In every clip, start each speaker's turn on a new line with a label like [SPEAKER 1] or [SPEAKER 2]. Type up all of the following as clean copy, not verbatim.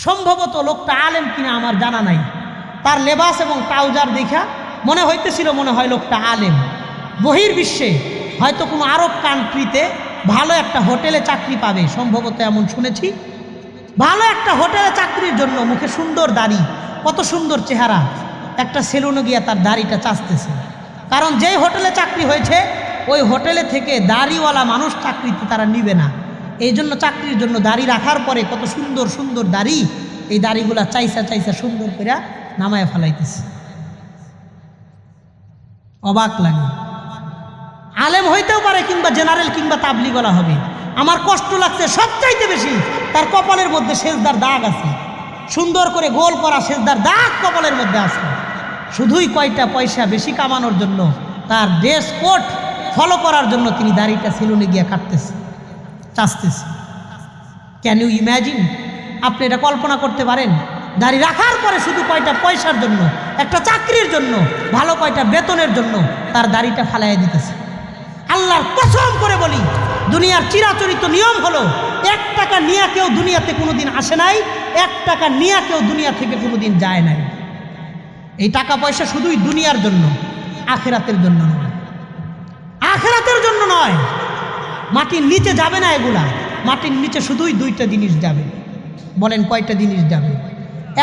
[SPEAKER 1] সম্ভবত লোকটা আলেম কিনা আমার জানা নাই, তার লেবাস এবং ট্রাউজার দেখা মনে হইতেছিল মনে হয় লোকটা আলেম। বহির্বিশ্বে হয়তো কোনো আরব কান্ট্রিতে ভালো একটা হোটেলে চাকরি পাবে, সম্ভবত এমন শুনেছি। ভালো একটা হোটেলে চাকরির জন্য, মুখে সুন্দর দাড়ি, কত সুন্দর চেহারা, একটা সেলুনে গিয়া তার দাড়িটা চাচতেছে। কারণ যেই হোটেলে চাকরি হয়েছে ওই হোটেলে থেকে দাড়িওয়ালা মানুষ চাকরিতে তারা নিবে না, এই জন্য চাকরির জন্য দাড়ি রাখার পরে কত সুন্দর সুন্দর দাড়ি, এই দাড়িগুলা চাইসা চাইসা সুন্দর করে নামায় ফেলাইতেছে। অবাক লাগে। আলেম হইতেও পারে কিংবা জেনারেল কিংবা তাবলিগওয়ালা হবে। আমার কষ্ট লাগছে সবচাইতে বেশি তার কপালের মধ্যে সেজদার দাগ আছে, সুন্দর করে গোল করা সেজদার দাগ কপালের মধ্যে আছে। শুধুই কয়টা পয়সা বেশি কামানোর জন্য, তার ড্রেস কোড ফলো করার জন্য তিনি দাড়িটা সেলুনে গিয়ে কাটতেছে, চাচতেছে। Can you imagine? আপনি এটা কল্পনা করতে পারেন? দাড়ি রাখার পরে শুধু কয়টা পয়সার জন্য, একটা চাকরির জন্য, ভালো কয়টা বেতনের জন্য তার দাড়িটা ফালাইয়া দিতেছে। আল্লাহর কসম করে বলি, দুনিয়ার চিরাচরিত নিয়ম হলো 1 টাকা নিয়ে কেউ দুনিয়াতে কোনোদিন আসে নাই, 1 টাকা নিয়ে কেউ দুনিয়া থেকে কোনোদিন যায় নাই। এই টাকা পয়সা শুধুই দুনিয়ার জন্য, আখিরাতের জন্য নয়। আখিরাতের জন্য নয়, মাটির নিচে যাবে না এগুলা। মাটির নিচে শুধুই 2টা জিনিস যাবে। বলেন কয়টা জিনিস যাবে?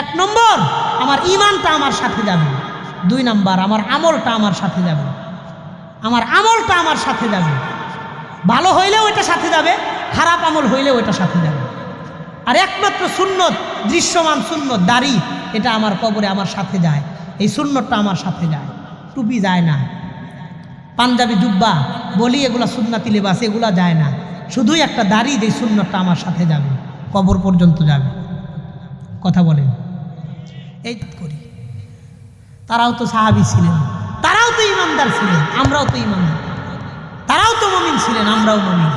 [SPEAKER 1] 1 নম্বর আমার ঈমানটা আমার সাথে যাবে, 2 নম্বর আমার আমলটা আমার সাথে যাবে। আমার আমলটা আমার সাথে যাবে, ভালো হইলেও এটা সাথে যাবে, খারাপ আমল হইলেও এটা সাথে যাবে। আর একমাত্র সুন্নত, দৃশ্যমান সুন্নত দাড়ি, এটা আমার কবরে আমার সাথে যায়। এই সুন্নতটা আমার সাথে যায়, টুপি যায় না, পাঞ্জাবি জুব্বা বলি এগুলা সুন্নাতি লেবাস, এগুলা যায় না। শুধুই একটা দাড়ি, যে সুন্নতটা আমার সাথে যাবে, কবর পর্যন্ত যাবে। কথা বলেন। এই করি, তারাও তো সাহাবী ছিলেন, তারাও তো ইমানদার ছিলেন, আমরাও তো ইমানদার। তারাও তো মুমিন ছিলেন, আমরাও মুমিন।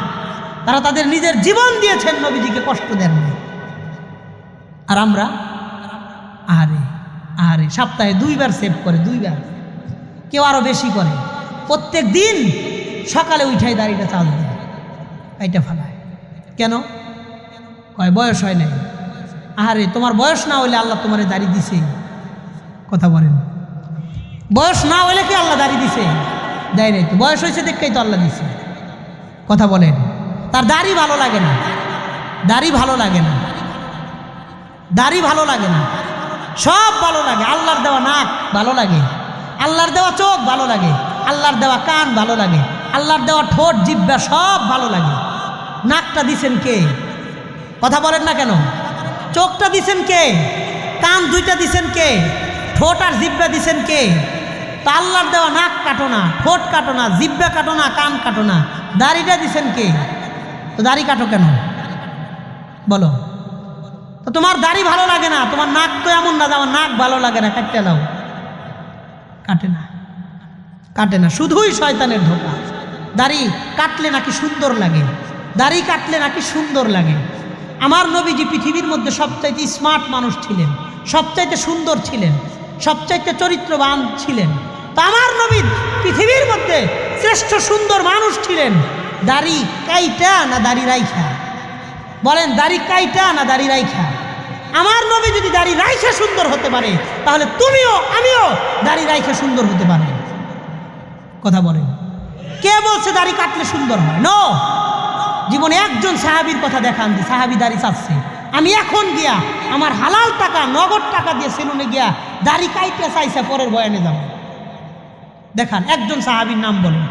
[SPEAKER 1] তারা তাদের নিজের জীবন দিয়েছেন, নবীজিকে কষ্ট দেন না। আর আমরা আরে আরে সপ্তাহে 2 বার সেভ করে, 2 বার, কেউ আরো বেশি করে। প্রত্যেক দিন সকালে উঠাই দাড়িটা চাল দেয়, এইটা ফেলায়। কেন? কয় বয়স হয় নাই। আরে তোমার বয়স না হইলে আল্লাহ তোমার দাড়ি দিছে? কথা বলেন। বয়স না হইলে কি আল্লাহ দাড়ি দিছে? দেয় নাই তো। বয়স হয়েছে দেখেই তো আল্লাহ দিছে। কথা বলেন। তার দাড়ি ভালো লাগে না, দাড়ি ভালো লাগে না, দাড়ি ভালো লাগে না, সব ভালো লাগে। আল্লাহর দেওয়া নাক ভালো লাগে, আল্লাহর দেওয়া চোখ ভালো লাগে, আল্লাহর দেওয়া কান ভালো লাগে, আল্লাহর দেওয়া ঠোঁট জিহ্বা সব ভালো লাগে। নাকটা দিছেন কে? কথা বলেন না কেন? চোখটা দিছেন কে? কান 2টা দিছেন কে? ঠোঁট আর জিহ্বা দিছেন কে? তো আল্লাহর দেওয়া নাক কাটো না, ঠোঁট কাটো না, জিহ্বা কাটো না, কান কাটো না, দাড়িটা দিছেন কে? তো দাড়ি কাটো কেন বলো? তো তোমার দাড়ি ভালো লাগে না, তোমার নাক তো এমন না যে আমার নাক ভালো লাগে না, কাটতে দাও। কাটে না, কাটে না, শুধুই শয়তানের ধোঁকা। দাড়ি কাটলে নাকি সুন্দর লাগে, দাড়ি কাটলে নাকি সুন্দর লাগে। আমার নবীজি পৃথিবীর মধ্যে সবচাইতে স্মার্ট মানুষ ছিলেন, সবচাইতে সুন্দর ছিলেন, সবচাইতে চরিত্রবান ছিলেন। তো আমার নবী পৃথিবীর মধ্যে শ্রেষ্ঠ সুন্দর মানুষ ছিলেন। দাড়ি কাইটা না দাড়ি রাইখা? বলেন, দাড়ি কাইটা না দাড়ি রাইখা? আমার নবী যদি দাড়ি রাইখা সুন্দর হতে পারে, তাহলে তুমিও আমিও দাড়ি রাইখা সুন্দর হতে পারবে। কথা বলেন। কে বলছে দাড়ি কাটলে সুন্দর হয়? নো। জীবনে একজন সাহাবীর কথা দেখান যে সাহাবী দাড়ি চাচ্ছে, আমি এখন গিয়া আমার হালাল টাকা, নগদ টাকা দিয়ে সেলুনে গিয়া দাড়ি কাইতে চাইছে, পরের বয়ানে যাব। দেখান একজন সাহাবীর নাম বলেন,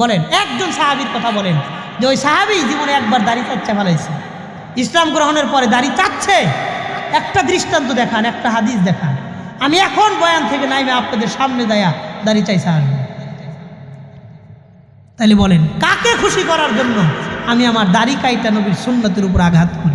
[SPEAKER 1] বলেন একজন সাহাবীর কথা বলেন যে ওই সাহাবী জীবনে একবার দাড়ি চাচ্ছে ফেলাইছে, ইসলাম গ্রহণের পরে দাড়ি চাচ্ছে। একটা দৃষ্টান্ত দেখান, একটা হাদিস দেখান। আমি এখন বয়ান থেকে নাইমে আপনাদের সামনে দেয়া দাড়ি চাইছে আসবো। তাহলে বলেন কাকে খুশি করার জন্য আমি আমার দাড়ি কাইটা নবীর সুন্নতের উপর আঘাত করি?